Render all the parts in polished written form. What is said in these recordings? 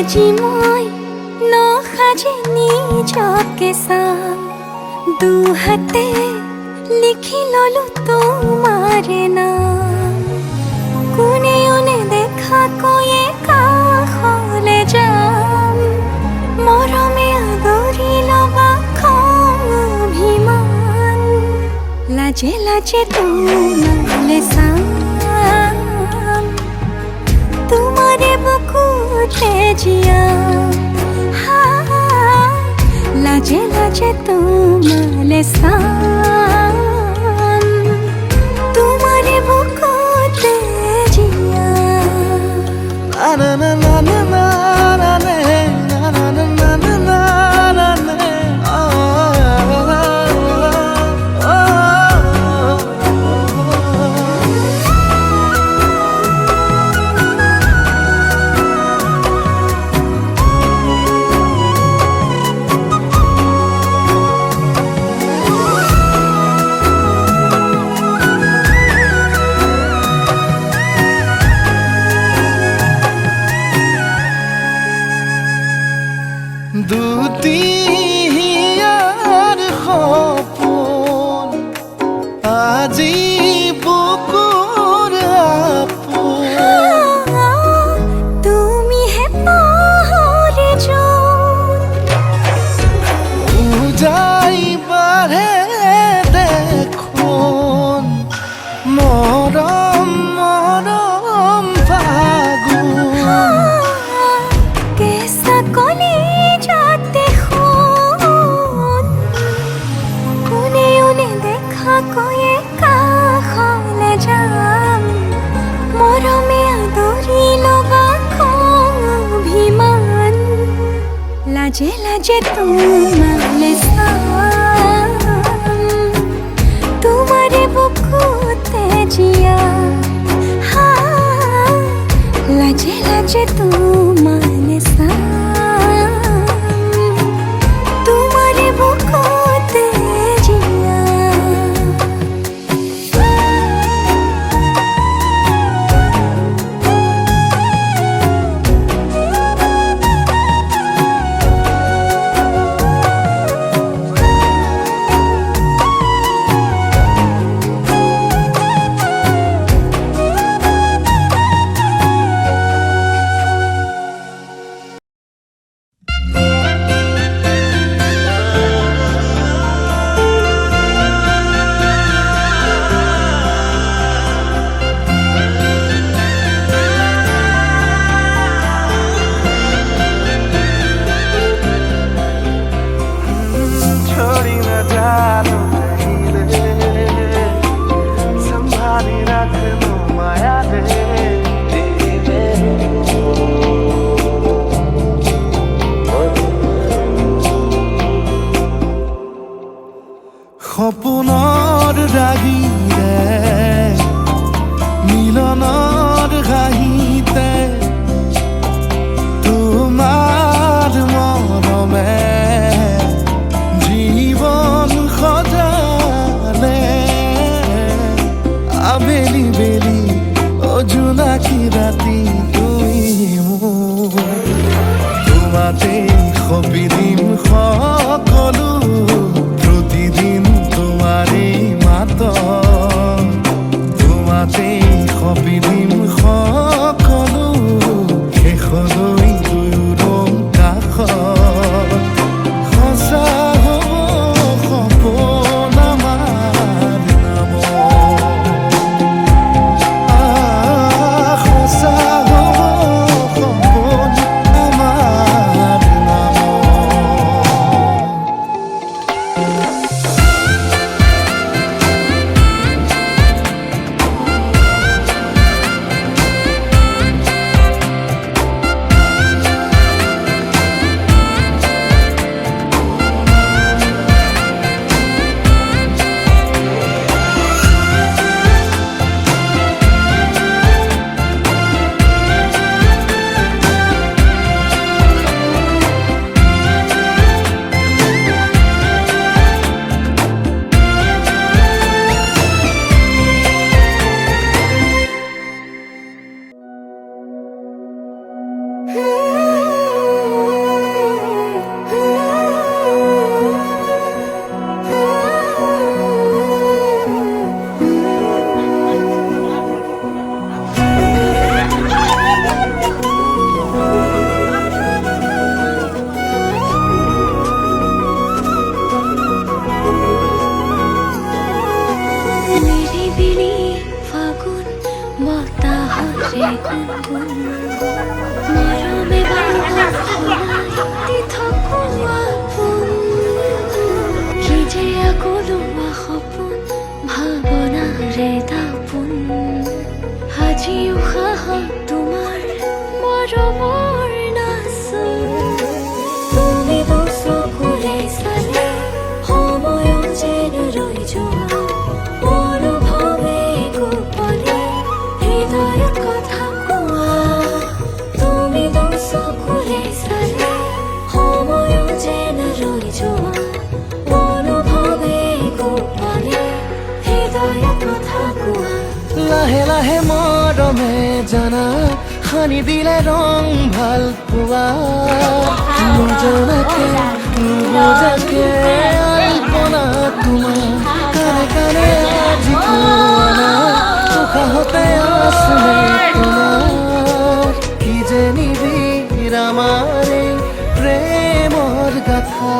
আজি মই নসাজে নিজকে চাম দুহাতে লিখি ললো তোমাৰ নাম কোনেও নেদেখা কৈয়ে কাষলে যাম মৰমে আদৰি লবা খং অভিমান লাজে লাজে তোমালে চাম তোমারে বুকুতে জিয়াম লাজে লাজে তোমালে চাম তোমারে বুকুতে জিয়াম না না না না না না না না না না না না দুটিয়াৰ সপোন আজি বুকুৰ আপোন তুমিহে পাহৰি যোন উজাই বাঢ়ে দেখোন মৰম মৰম ফাগুন কেঁচা কলি যাতে শুন কোনেও নেদেখা কৈয়ে কাষলে যাম মৰমে আদৰি লবা খং অভিমান লাজে লাজে তোমালে চাম তোমাৰে বুকুতে জিয়াম লাজে লাজে তোমালে চাম তোমাৰে বুকুতে জিয়াম লাহে লাহে মৰমে জানা সানি দিলে ৰং ভাল পোৱা নজনাকে নুবুজাকে আলপনা তোমাৰ কানে কানে আজি কোৱানা উশাহতে আছিলে তোমাৰ কি যে নিবিড় আমাৰ এই প্ৰেমৰ গাথা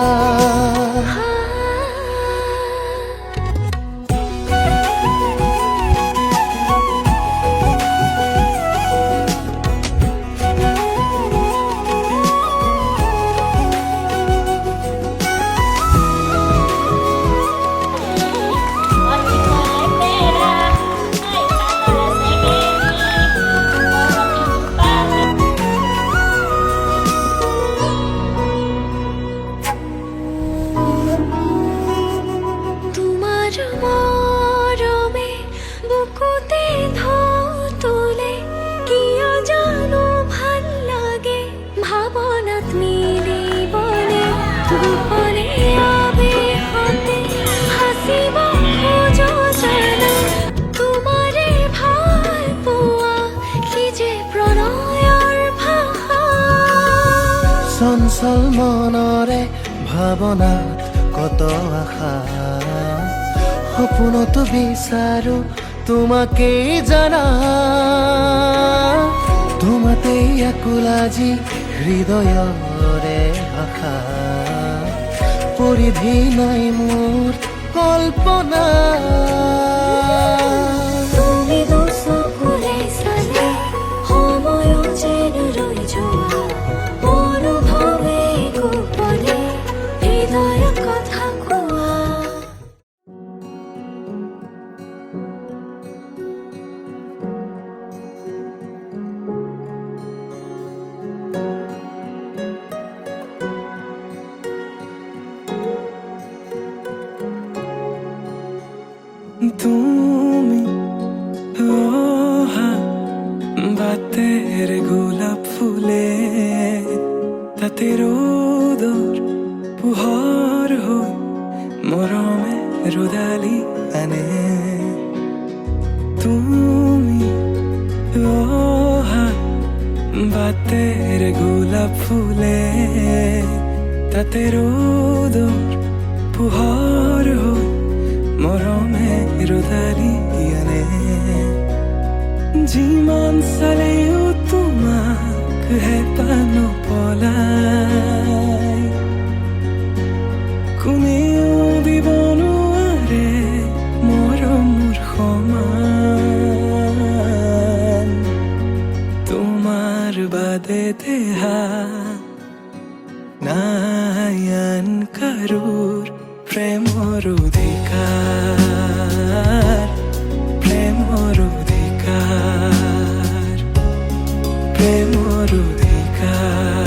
চঞ্চল মনৰে ভাৱনাত কত আশা সপোনতো বিচাৰো তোমাকেই জানা তোমাতেই আকুল আজি হৃদয়ৰে আশা পৰিধি নাই মোৰ কল্পনা তুমি চকুৰে চালে সময়ো যেন ৰৈ যোৱা অনুভৱে গোপনে হৃদয় কথা কোৱা তুমি অহা বাতের গোলাপ ফুলে তাতে রোদর পোহৰ হৈ মৰমে ৰুদালি আনে তুমি অহা বাতের গোলাপ ফুলে তাতে ৰ'দৰ পোহৰ হৈ মৰমে ৰুদালি আনে যিমান চালেও তোমাক হেঁপাহ নপলাই কোনেও দিব নোৱাৰে মৰমৰ সমান তোমাৰ বাদে দেহা নাই আন কাৰোৰ প্ৰেমৰ অধিকাৰ প্ৰেমৰ অধিকাৰ প্ৰেমৰ অধিকাৰ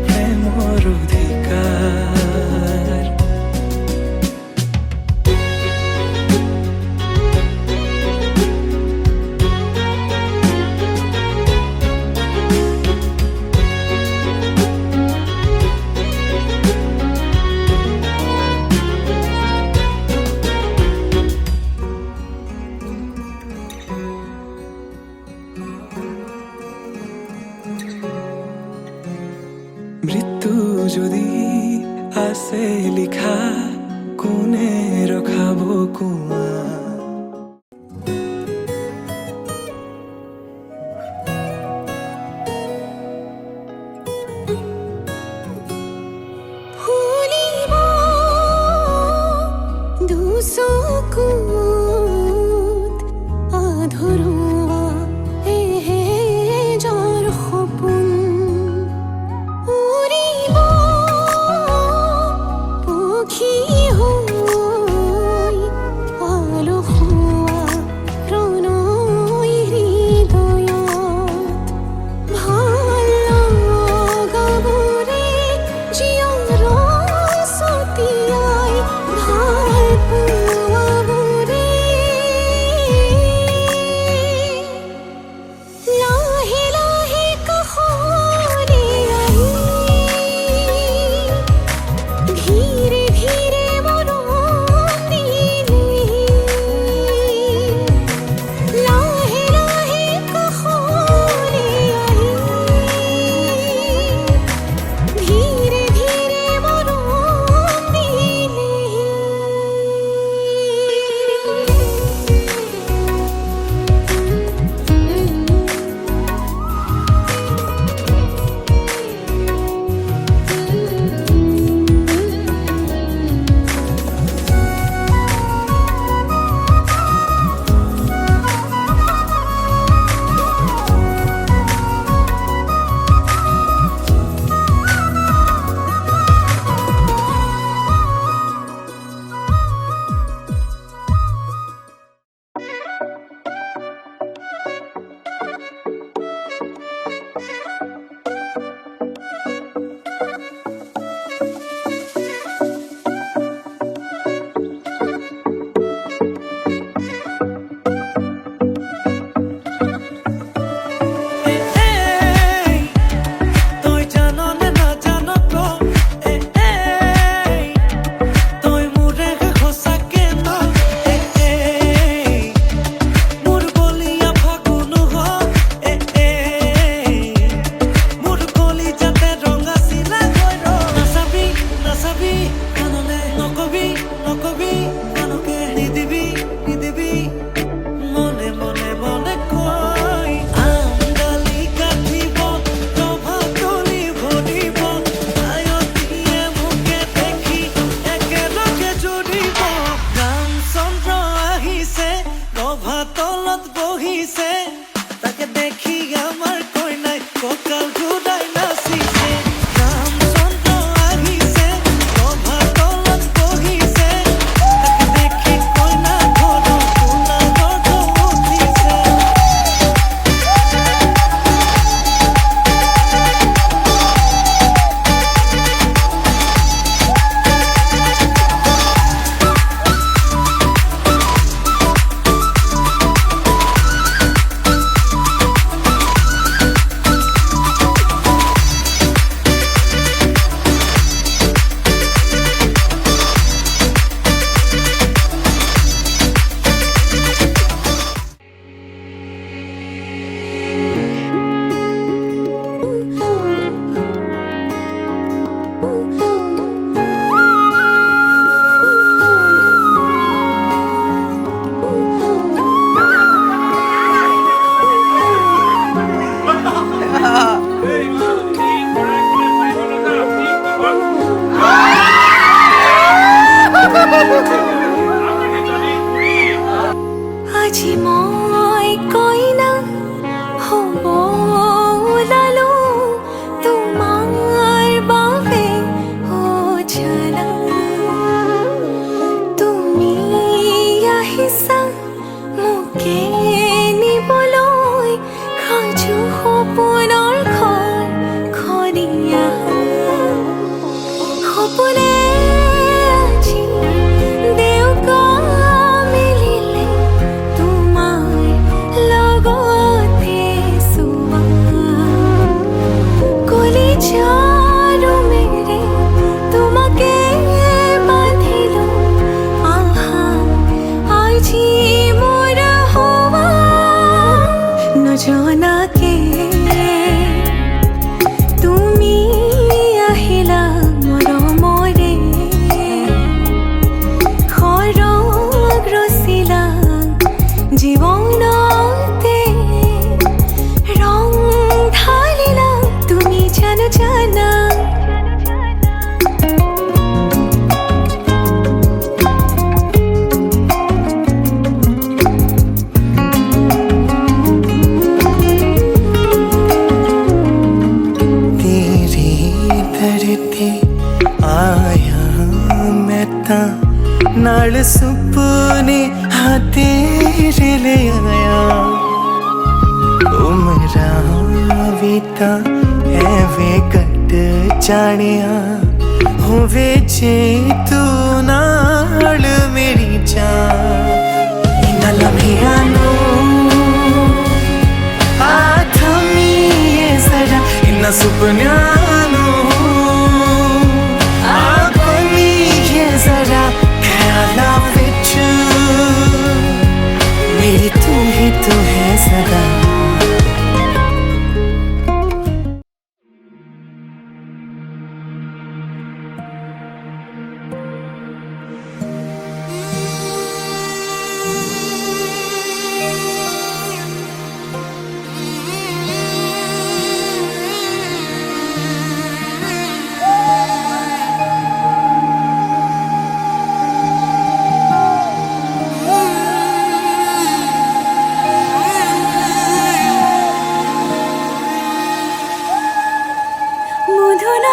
প্ৰেমৰ অধিকাৰ মৃত্যু যদি আছে লিখা কোনে ৰখাব কোৱা ফুলিব দুচকুত আধৰুৱা যাৰ সপোন উৰিব পক্ষী হৈ সপোনৰ খৰিয়া সপোনে আজি দেউকা মিলিলে তোমাৰ লগতে চোৱা কলিজাৰো মেৰে তোমাকে বান্ধিলো আহা আজি মোৰ হোৱা নজনাকে তুমি আহিলা মৰমৰে খৰগ ৰচিলা জীৱনতে ৰং ঢালিলা তুমি জানা तेरी धरती आया मैं ता नाल सुपने हाँ तेरे ले आया उमरा बीता है वे कट जानिया होवे जे तू नाल मेरी जान इन्ना लम्हिया नो जरा इन्ना सुपन्यानो आकोनी ये जरा ख्याला विच मेरी तू ही तो है सदा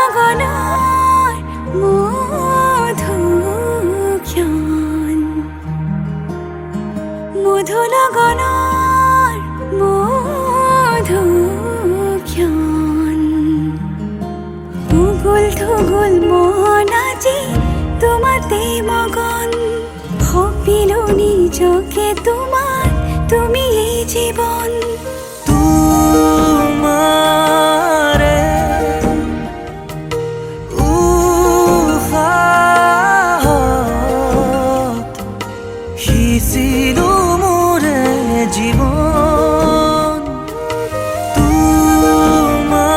মধুনগনৰ মধুক্ষণ মধুনগনৰ মধুক্ষণ উগুল থুগুল মন আজি তোমাতে মগন ভাবিলো নিজকে তোমাৰ তুমি জীৱন तुम्हारे হিছিলো মোৰে জীৱন তোমাৰে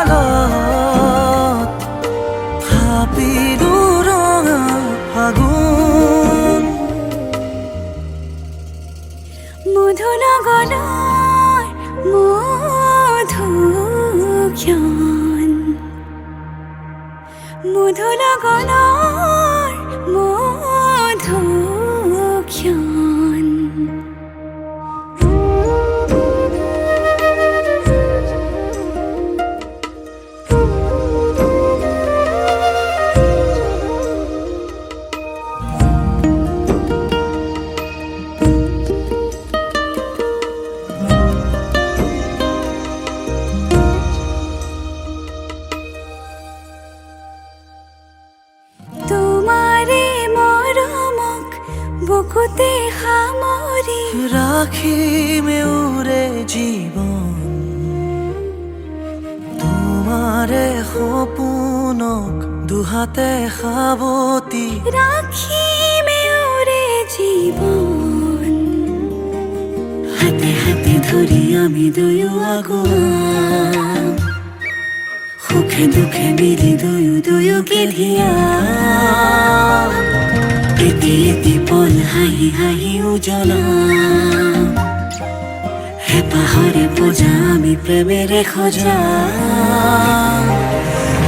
কপালত ভাবিলো ৰঙা ফাগুন মধুনগৰৰ মধুক্ষণ মধুনগৰৰ মধুক্ষণ বুকুতে সামৰি রাখিমে উরে জীবন তোমারে সপোনক দুহাতে সাবতি ৰাখিমে ওৰে জীৱন হাতে হাতে ধৰি আমি দুয়ো আগুৱা সুখে দুখে মিলি দুয়োকে ধিয়া এটি এটি পল হাঁহি হাঁহি উজ্বলা হেঁপাহৰে পূজা আমি প্ৰেমেৰে সজা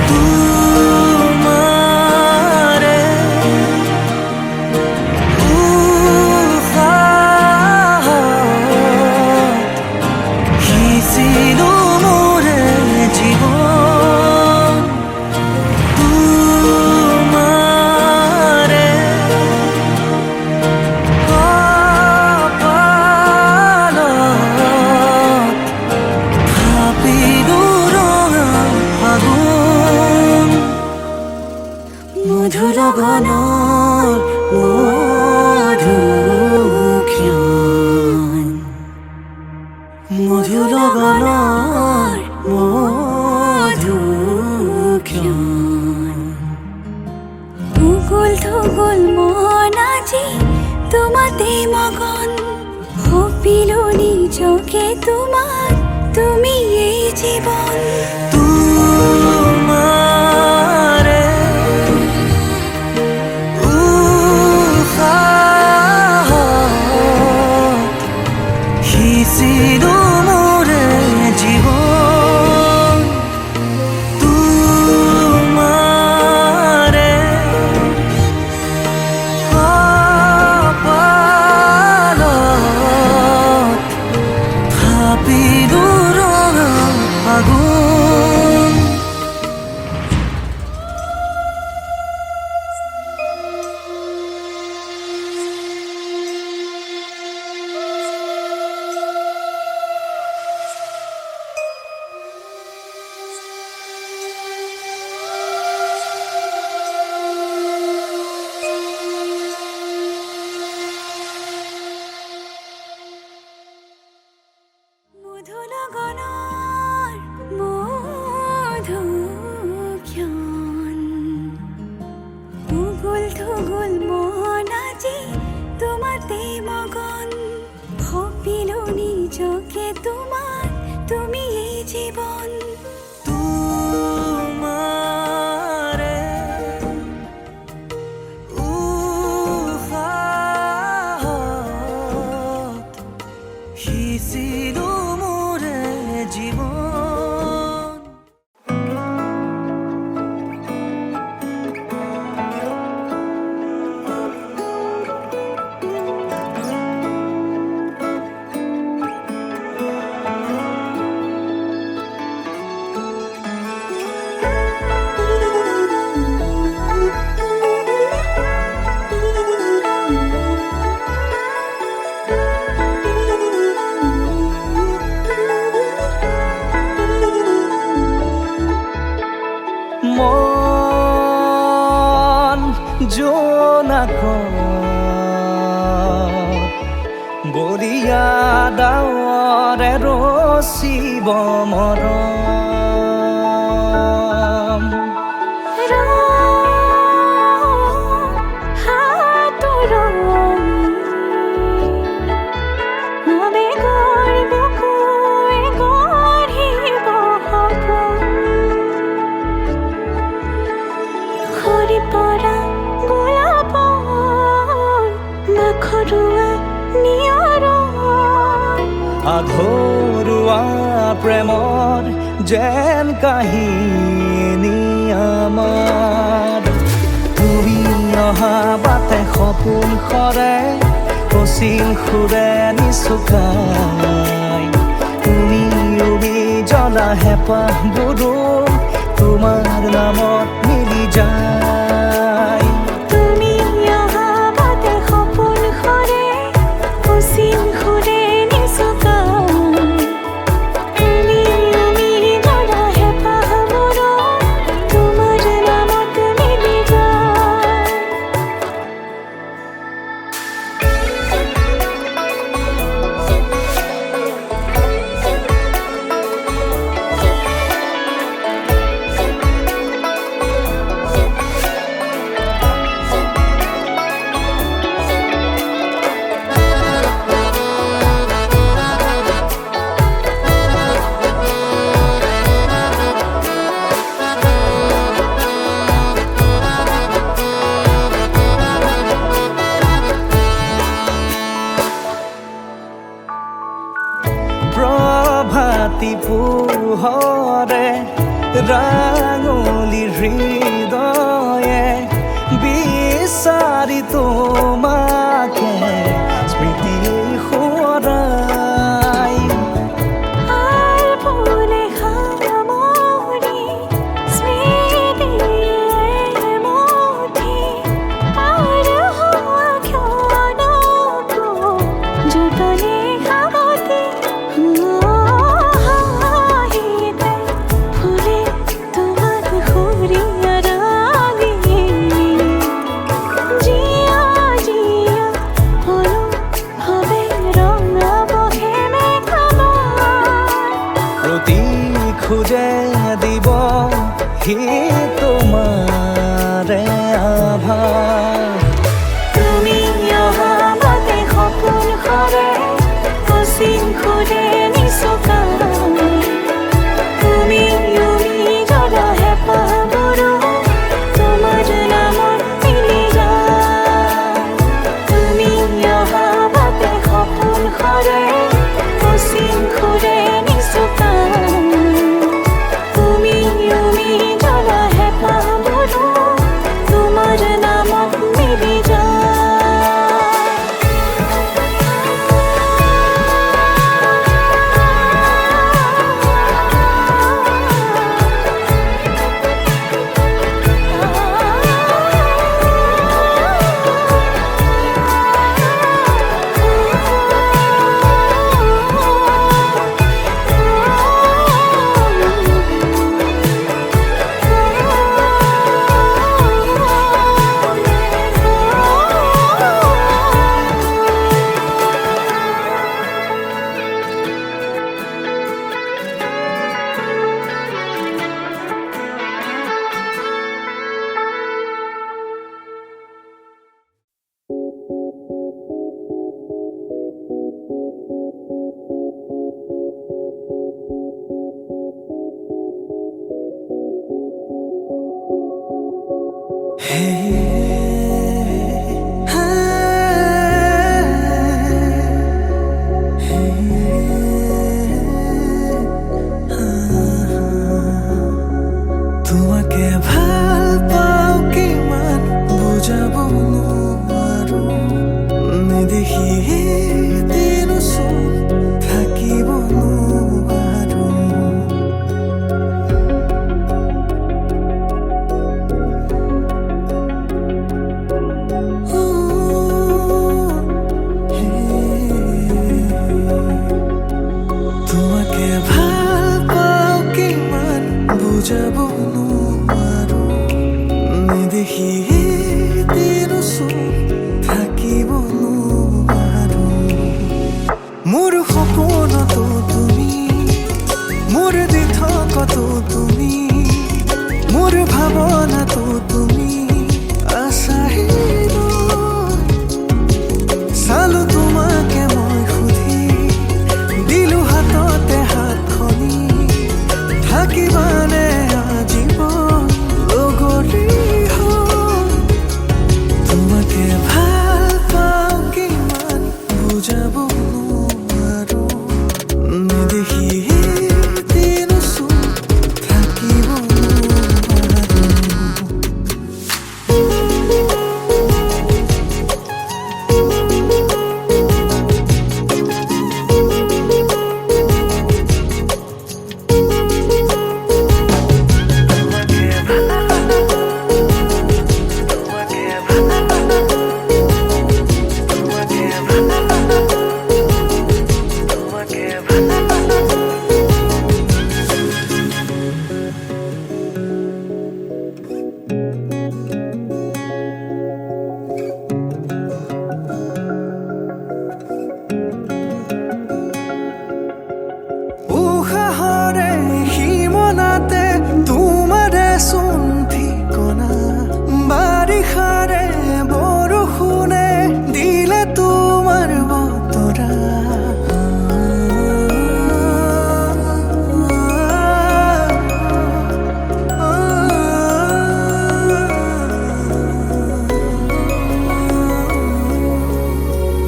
তোমারে হিছিলো মোৰে জীৱন তোমাৰে তোমাতে মগন সপিলো নিজকে তোমাক তুমি এই জীৱন তোমাৰে উশাহত সিঁচিলো মোৰে জীৱন তোমাৰে কপালত থাপিলো ৰঙা আগুন মধুল গণৰ মধুক্ষণ উগুল থুগুল মন আজি তোমাতে মগন সপিলো নিজকে তোমাক তুমি এই জীৱন তোমাৰে উশাহত সিঁচিলো মোৰে জীৱন মন জোনাকত বলিয়া ডাৱৰে ৰচিব মৰম আধৰুৱা প্ৰেমৰ যেন কাহিনী আমাৰ তুমি অহা বাটে সপোন সৰে অচিন সুৰে নিচুকাই তুমি উবি জ্বলা হেঁপাহবোৰো তোমাৰ নামত মিলি যায় তুমি অহা বাটে সপোন সৰে অচিন সুৰে পোহৰে ৰাঙলী হৃদয়ে বিচাৰি তোমাকে স্মৃতি সোঁৱৰাই খুঁজে দিব হি তোমাৰে আভা তুমি অহা নেদেখিয়ে দিনচোন থাকিব নোৱাৰো তোমাকে ভাল পাওঁ কিমান বুজাব নোৱাৰো নেদেখিয়ে দিনচোন থাকিব নোৱাৰো মোৰ সপোনতো তুমি মোৰ দিঠকতো তুমি মোৰ ভাৱনাতো তুমি আছাহে চালো তোমাকে মই সুধি দিলো হাততে হাতখনি থাকিবানে আজীৱন লগৰী হৈ তোমাকে ভাল পাওঁ কিমান বুজাব নোৱাৰো নেদেখিয়ে দিনচোন থাকিব নোৱাৰো উশাহৰে সীমনাতে তোমাৰে চোন ঠিকনা বাৰিষাৰে বৰষুণে দিলে তোমাৰ বতৰা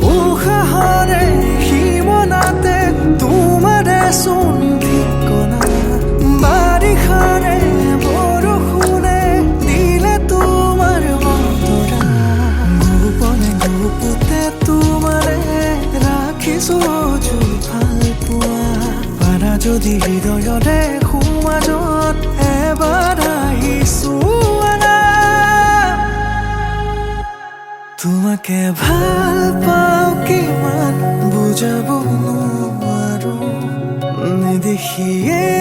উশাহৰে সীমনাতে তোমাৰে চোন ঠিকনা বাৰিষাৰে বৰষুণে দিলে তোমাৰ বতৰা গোপনে গোপতে তোমাৰে ৰাখিছো ভাল পোৱা পাৰা যদি হৃদয়ৰে সমাজত এবাৰ আহিছো তোমাকে ভাল পাওঁ কিমান বুজাব নোৱাৰো নেদেখিয়ে